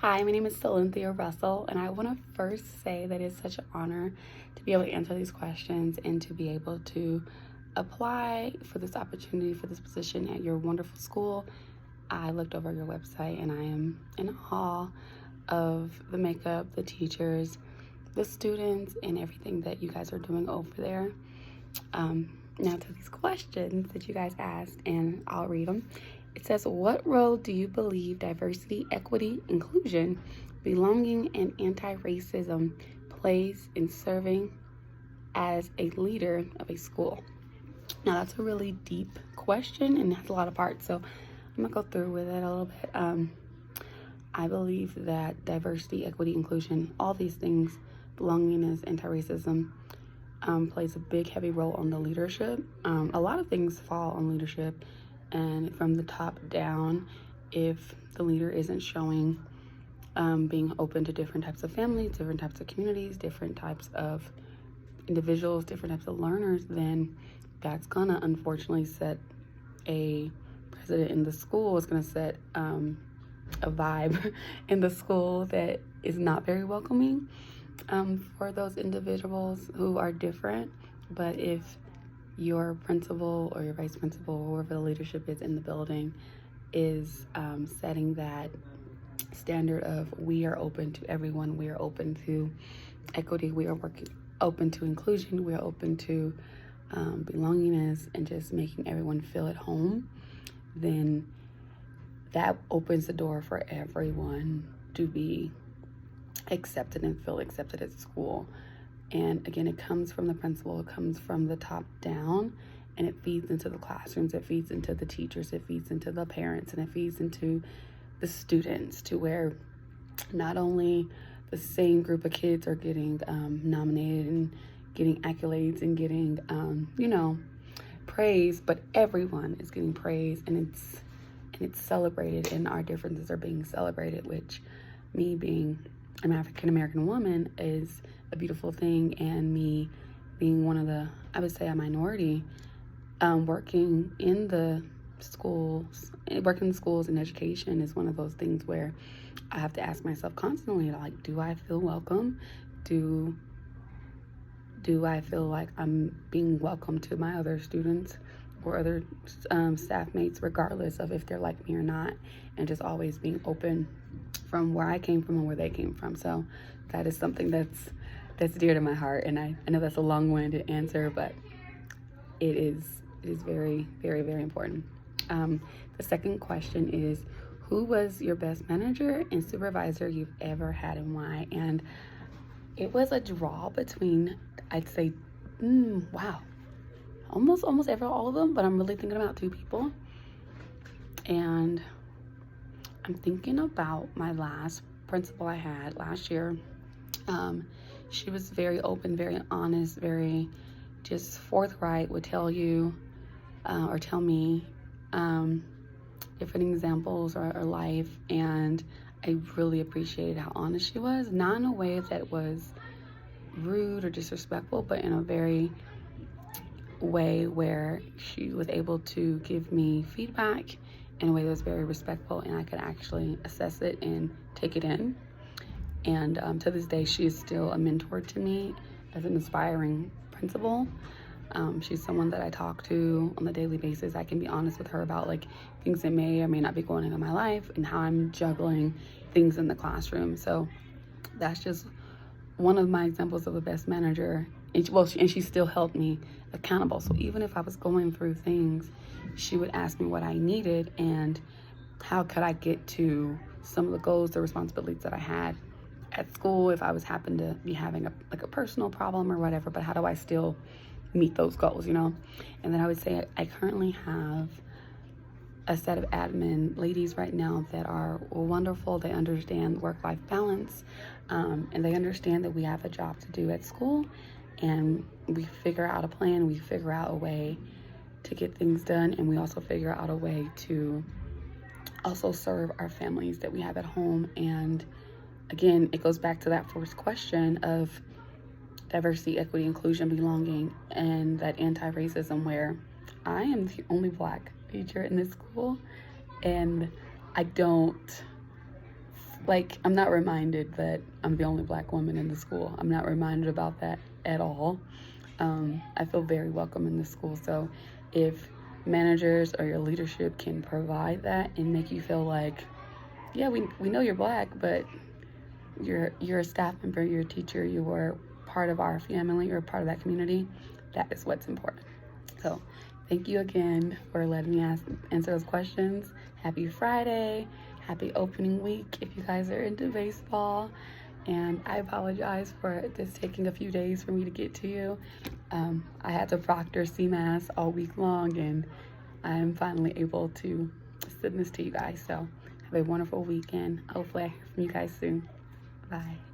Hi, my name is Cynthia Russell, and I want to first say that it's such an honor to be able to answer these questions and to be able to apply for this opportunity for this position at your wonderful school. I looked over your website and I am in awe of the makeup, the teachers, the students, and everything that you guys are doing over there. Now to these questions that you guys asked, and I'll read them. It says, what role do you believe diversity, equity, inclusion, belonging, and anti-racism plays in serving as a leader of a school? Now that's a really deep question and has a lot of parts, so I'm gonna go through with it a little bit. I believe that diversity, equity, inclusion, all these things, belongingness, anti-racism, plays a big, heavy role on the leadership. A lot of things fall on leadership, and from the top down, if the leader isn't showing being open to different types of families, different types of communities, different types of individuals, different types of learners, then that's gonna unfortunately set a precedent in the school. It's gonna set a vibe in the school that is not very welcoming for those individuals who are different. But if your principal or your vice principal, or whoever the leadership is in the building, is setting that standard of we are open to everyone, we are open to equity, we are open to inclusion, we are open to belongingness, and just making everyone feel at home, then that opens the door for everyone to be accepted and feel accepted at school. And again, it comes from the principal, it comes from the top down, and it feeds into the classrooms, it feeds into the teachers, it feeds into the parents, and it feeds into the students, to where not only the same group of kids are getting nominated and getting accolades and getting praise, but everyone is getting praise, and it's celebrated, and our differences are being celebrated, which, me being an African American woman, is a beautiful thing. And me being one of the, I would say, a minority, working in the schools and education is one of those things where I have to ask myself constantly, like, do I feel welcome? Do I feel like I'm being welcome to my other students or other staff mates, regardless of if they're like me or not, and just always being open from where I came from and where they came from. So that is something that's dear to my heart, and I know that's a long-winded answer, but it is very, very, very important. The second question is, who was your best manager and supervisor you've ever had, and why? And it was a draw between, I'd say, wow, almost all of them, but I'm really thinking about two people. And I'm thinking about my last principal I had last year. She was very open, very honest, very just forthright, would tell you or tell me different examples or life, and I really appreciated how honest she was, not in a way that was rude or disrespectful, but in a very way where she was able to give me feedback in a way that was very respectful, and I could actually assess it and take it in. And to this day, she is still a mentor to me as an inspiring principal. She's someone that I talk to on a daily basis. I can be honest with her about like things that may or may not be going on in my life and how I'm juggling things in the classroom. So that's just one of my examples of a best manager. And she still held me accountable. So even if I was going through things, she would ask me what I needed and how could I get to some of the goals, the responsibilities that I had at school, if I was happened to be having a personal problem or whatever, but how do I still meet those goals, And then I would say I currently have a set of admin ladies right now that are wonderful. They understand work-life balance, and they understand that we have a job to do at school, and we figure out a plan, we figure out a way to get things done, and we also figure out a way to also serve our families that we have at home. And again, it goes back to that first question of diversity, equity, inclusion, belonging, and that anti-racism, where I am the only Black teacher in this school, and I don't like, I'm not reminded that I'm the only black woman in the school. I'm not reminded about that at all. I feel very welcome in the school. So if managers or your leadership can provide that and make you feel like, yeah, we know you're black, but you're a staff member, you're a teacher, you were part of our family, you're a part of that community, that is what's important. So thank you again for letting me answer those questions. Happy Friday. Happy opening week if you guys are into baseball. And I apologize for this taking a few days for me to get to you. I had to proctor CMAS all week long, and I'm finally able to send this to you guys. So have a wonderful weekend. Hopefully I hear from you guys soon. Bye.